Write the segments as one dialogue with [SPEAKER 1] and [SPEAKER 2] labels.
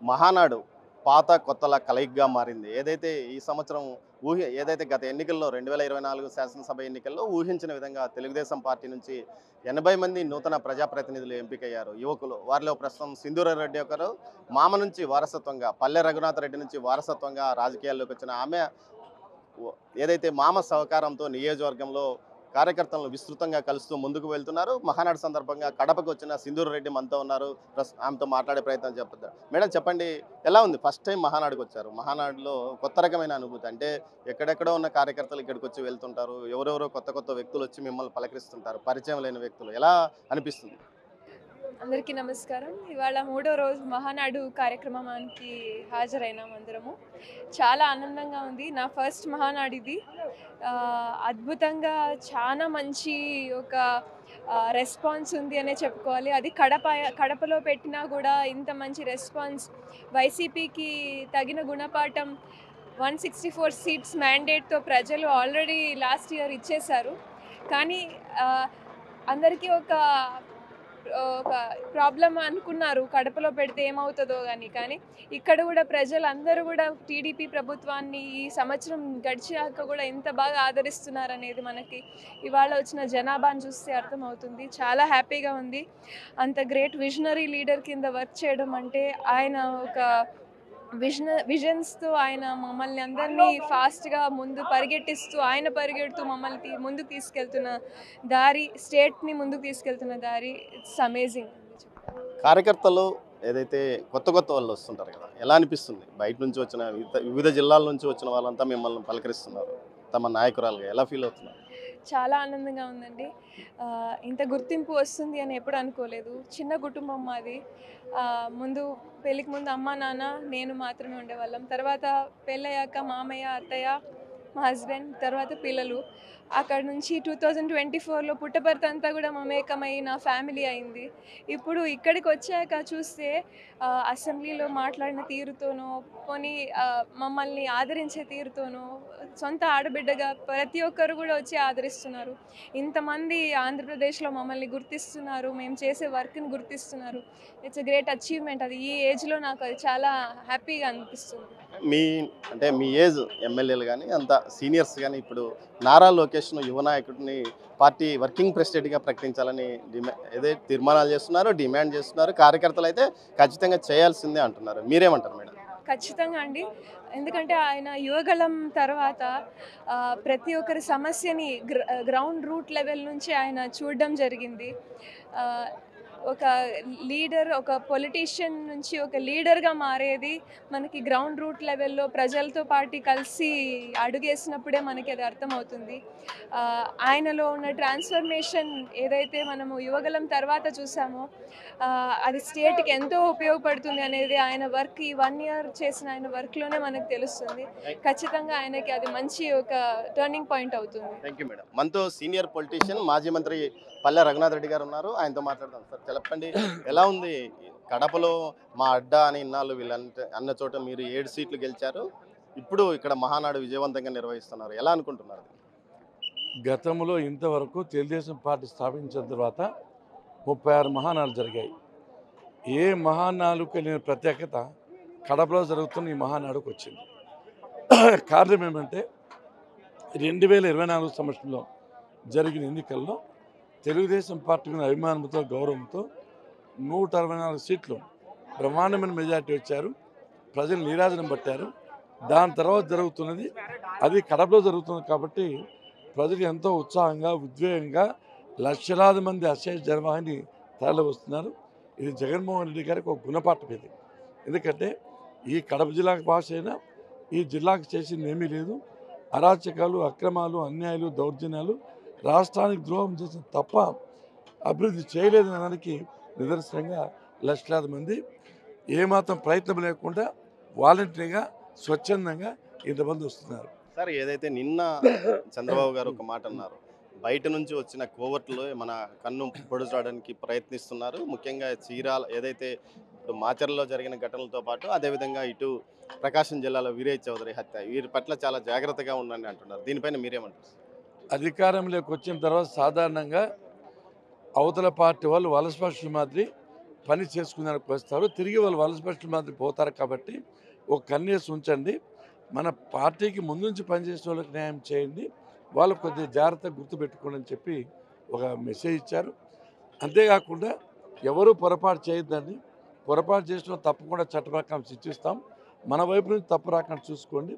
[SPEAKER 1] మహానాడు పాత కొత్తల కలయికగా మారింది. ఏదైతే ఈ సంవత్సరం ఏదైతే గత ఎన్నికల్లో 2024 శాసనసభ ఎన్నికల్లో ఊహించిన విధంగా తెలుగుదేశం పార్టీ నుంచి 80 మంది నూతన ప్రజాప్రతినిధులు ఎంపికయ్యారు యువకులు. వారిలో ప్రస్తుతం సింధూరారెడ్డి ఒకరు, మామ నుంచి వారసత్వంగా పల్లె రఘునాథ్ రెడ్డి నుంచి వారసత్వంగా రాజకీయాల్లోకి వచ్చిన ఆమె ఏదైతే మామ సహకారంతో నియోజకవర్గంలో కార్యకర్తలను విస్తృతంగా కలుస్తూ ముందుకు వెళ్తున్నారు. మహానాడు సందర్భంగా కడపకు వచ్చిన సింధూర్ రెడ్డి మనతో ఉన్నారు. ఆమెతో మాట్లాడే ప్రయత్నం చేద్దాం. మేడం చెప్పండి, ఎలా ఉంది? ఫస్ట్ టైం మహానాడుకు వచ్చారు. మహానాడులో కొత్త రకమైన అనుభూతి అంటే ఎక్కడెక్కడో ఉన్న కార్యకర్తలు ఇక్కడికి వచ్చి వెళ్తుంటారు. ఎవరెవరో కొత్త కొత్త వ్యక్తులు వచ్చి మిమ్మల్ని పలకరిస్తుంటారు. పరిచయం లేని వ్యక్తులు. ఎలా అనిపిస్తుంది?
[SPEAKER 2] అందరికీ నమస్కారం. ఇవాళ మూడో రోజు మహానాడు కార్యక్రమానికి హాజరైనాం అందరము. చాలా ఆనందంగా ఉంది. నా ఫస్ట్ మహానాడు ఇది. అద్భుతంగా చాలా మంచి ఒక రెస్పాన్స్ ఉంది అనే చెప్పుకోవాలి. అది కడపలో పెట్టినా కూడా ఇంత మంచి రెస్పాన్స్, వైసీపీకి తగిన గుణపాఠం 164 సీట్స్ మ్యాండేట్తో ప్రజలు ఆల్రెడీ లాస్ట్ ఇయర్ ఇచ్చేశారు. కానీ అందరికీ ఒక ప్రాబ్లం అనుకున్నారు కడపలో పెడితే ఏమవుతుందో కానీ ఇక్కడ కూడా ప్రజలందరూ కూడా టీడీపీ ప్రభుత్వాన్ని ఈ సంవత్సరం గడిచాక కూడా ఎంత బాగా ఆదరిస్తున్నారు అనేది మనకి ఇవాళ వచ్చిన జనాభాను చూస్తే అర్థమవుతుంది. చాలా హ్యాపీగా ఉంది. అంత గ్రేట్ విజనరీ లీడర్ కింద వర్క్ చేయడం అంటే ఆయన ఒక విజన్స్తో ఆయన మమ్మల్ని అందరినీ ఫాస్ట్గా ముందు పరిగెట్టిస్తూ ఆయన పరిగెడుతూ మమ్మల్ని ముందుకు తీసుకెళ్తున్న దారి, స్టేట్ని ముందుకు తీసుకెళ్తున్న దారి, ఇట్స్ అమేజింగ్.
[SPEAKER 1] కార్యకర్తలు ఏదైతే కొత్త కొత్త వాళ్ళు వస్తుంటారు కదా, ఎలా అనిపిస్తుంది? బయట నుంచి వచ్చిన వివిధ జిల్లాల నుంచి వచ్చిన వాళ్ళంతా మిమ్మల్ని పలకరిస్తున్నారు తమ నాయకురాలుగా. ఎలా ఫీల్ అవుతున్నారు?
[SPEAKER 2] చాలా ఆనందంగా ఉందండి. ఇంత గుర్తింపు వస్తుంది అని ఎప్పుడు అనుకోలేదు. చిన్న కుటుంబం మాది. ముందు పెళ్ళికి ముందు అమ్మ నాన్న నేను మాత్రమే ఉండేవాళ్ళం. తర్వాత పెళ్ళయ్యాక మామయ్య, అత్తయ్య, మా హస్బెండ్, తర్వాత పిల్లలు. అక్కడ నుంచి 2024లో పుట్టపర్తి అంతా కూడా మమేకమై నా ఫ్యామిలీ అయింది. ఇప్పుడు ఇక్కడికి వచ్చాక చూస్తే అసెంబ్లీలో మాట్లాడిన తీరుతోనో పోనీ మమ్మల్ని ఆదరించే తీరుతోనో సొంత ఆడబిడ్డగా ప్రతి ఒక్కరు కూడా వచ్చి ఆదరిస్తున్నారు. ఇంతమంది ఆంధ్రప్రదేశ్లో మమ్మల్ని గుర్తిస్తున్నారు, మేము చేసే వర్క్ని గుర్తిస్తున్నారు. It's a great achievement. అది ఈ ఏజ్లో నాకు అది చాలా హ్యాపీగా అనిపిస్తుంది.
[SPEAKER 1] మీ ఏజ్ ఎమ్మెల్యేలు కానీ అంత సీనియర్స్ కానీ ఇప్పుడు నారా లోకేష్ను యువ నాయకుడిని పార్టీ వర్కింగ్ ప్రెసిడెంట్గా ప్రకటించాలని ఏదైతే తీర్మానాలు చేస్తున్నారు, డిమాండ్ చేస్తున్నారు. కార్యకర్తలు అయితే ఖచ్చితంగా చేయాల్సిందే అంటున్నారు. మీరేమంటారు మేడం?
[SPEAKER 2] ఖచ్చితంగా అండి. ఎందుకంటే ఆయన యువగళం తర్వాత ప్రతి ఒక్కరి సమస్యని గ్రౌండ్ రూట్ లెవెల్ నుంచి ఆయన చూడడం జరిగింది. ఒక లీడర్, ఒక పొలిటీషియన్ నుంచి ఒక లీడర్గా మారేది మనకి గ్రౌండ్ రూట్ లెవెల్లో ప్రజలతో పాటు కలిసి అడుగేసినప్పుడే మనకి అది అర్థమవుతుంది. ఆయనలో ఉన్న ట్రాన్స్ఫర్మేషన్ ఏదైతే మనము యువగలం తర్వాత చూసామో అది స్టేట్కి ఎంతో ఉపయోగపడుతుంది అనేది ఆయన వర్క్, ఈ 1 year చేసిన ఆయన వర్క్లోనే మనకు తెలుస్తుంది. ఖచ్చితంగా ఆయనకి అది మంచి ఒక టర్నింగ్ పాయింట్ అవుతుంది.
[SPEAKER 1] Thank you madam. మనతో సీనియర్ పొలిటీషియన్ మాజీ మంత్రి పల్లె రఘునాథ్ రెడ్డి గారు ఉన్నారు. ఆయనతో మాట్లాడదాం. సార్ చెప్పండి, ఎలా ఉంది కడపలో మా అడ్డా అని ఇన్నాళ్ళు వీళ్ళంటే అన్న చోట మీరు 7 సీట్లు గెలిచారు. ఇప్పుడు ఇక్కడ మహానాడు విజయవంతంగా నిర్వహిస్తున్నారు. ఎలా అనుకుంటున్నారు?
[SPEAKER 3] గతంలో ఇంతవరకు తెలుగుదేశం పార్టీ స్థాపించిన తర్వాత 36 మహానాడు జరిగాయి. ఏ మహానాడుకు లేని ప్రత్యేకత కడపలో జరుగుతున్న ఈ మహానాడుకు వచ్చింది. కారణం ఏమంటే 2024 సంవత్సరంలో జరిగిన ఎన్నికల్లో తెలుగుదేశం పార్టీ మీద అభిమానంతో, గౌరవంతో 164 సీట్లు బ్రహ్మాండమైన మెజార్టీ వచ్చారు. ప్రజలు నీరాజనం పట్టారు. దాని తర్వాత జరుగుతున్నది అది కడపలో జరుగుతుంది కాబట్టి ప్రజలు ఎంతో ఉత్సాహంగా, ఉద్వేగంగా లక్షలాది మంది అశేష జనవాహిని తరలి వస్తున్నారు. ఇది జగన్మోహన్ రెడ్డి గారికి ఒక గుణపాఠం. ఇది ఎందుకంటే ఈ కడప జిల్లాకు భాష అయినా ఈ జిల్లాకు చేసింది ఏమీ లేదు. అరాచకాలు, అక్రమాలు, అన్యాయాలు, దౌర్జన్యాలు, రాష్ట్రానికి ద్రోహం చేసిన తప్ప అభివృద్ధి చేయలేదనే దానికి నిదర్శనంగా లక్షలాది మంది ఏమాత్రం ప్రయత్నం లేకుండా వాలంటరీగా, స్వచ్ఛందంగా ఇంతమంది వస్తున్నారు.
[SPEAKER 1] సార్, ఏదైతే నిన్న చంద్రబాబు గారు ఒక మాట అన్నారు, బయట నుంచి వచ్చిన కోవర్టులో మన కన్ను పొడుచడానికి ప్రయత్నిస్తున్నారు. ముఖ్యంగా చీరాల ఏదైతే ఇప్పుడు మాచర్లలో జరిగిన ఘటనలతో పాటు అదేవిధంగా ఇటు ప్రకాశం జిల్లాలో వీరేష్ చౌదరి హత్య, వీరి పట్ల చాలా జాగ్రత్తగా ఉండండి అంటున్నారు. దీనిపైన మీరేమంటారు?
[SPEAKER 3] అధికారంలోకి వచ్చిన తర్వాత సాధారణంగా అవతల పార్టీ వాళ్ళు వలసపక్షి మాదిరి పని చేసుకునేందుకు వస్తారు, తిరిగి వాళ్ళు వలస పక్షుల మాదిరి పోతారు. కాబట్టి ఒక కన్నేసి ఉంచండి, మన పార్టీకి ముందు నుంచి పనిచేసే వాళ్ళకి న్యాయం చేయండి, వాళ్ళకు కొద్దిగా జాగ్రత్తగా గుర్తుపెట్టుకోండి అని చెప్పి ఒక మెసేజ్ ఇచ్చారు. అంతేకాకుండా ఎవరు పొరపాటు చేయొద్దండి, పొరపాటు చేసిన తప్పకుండా చట్ట ప్రకారం శిక్షిస్తాం, మన వైపు నుంచి తప్పు రాకుండా చూసుకోండి,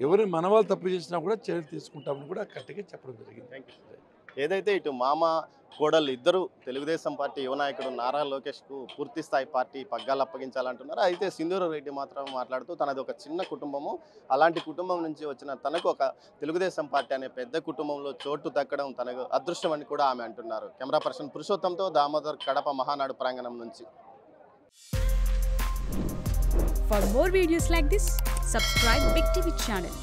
[SPEAKER 3] ఎవరు మన వాళ్ళు తప్పు చేసినా కూడా చర్యలు తీసుకుంటామని కూడా గట్టిగా చెప్పడం జరిగింది.
[SPEAKER 1] ఏదైతే ఇటు మామ కోడళ్ళు ఇద్దరు తెలుగుదేశం పార్టీ యువ నాయకుడు నారా లోకేష్కు పూర్తి స్థాయి పార్టీ పగ్గాలు అప్పగించాలంటున్నారు. అయితే సింధూర రెడ్డి మాత్రం మాట్లాడుతూ తనది ఒక చిన్న కుటుంబము, అలాంటి కుటుంబం నుంచి వచ్చిన తనకు ఒక తెలుగుదేశం పార్టీ అనే పెద్ద కుటుంబంలో చోటు దక్కడం తనకు అదృష్టం అని కూడా ఆమె అంటున్నారు. కెమెరా పర్సన్ పురుషోత్తంతో దామోదర్, కడప మహానాడు ప్రాంగణం నుంచి.
[SPEAKER 4] For more videos like this, subscribe Big TV channel.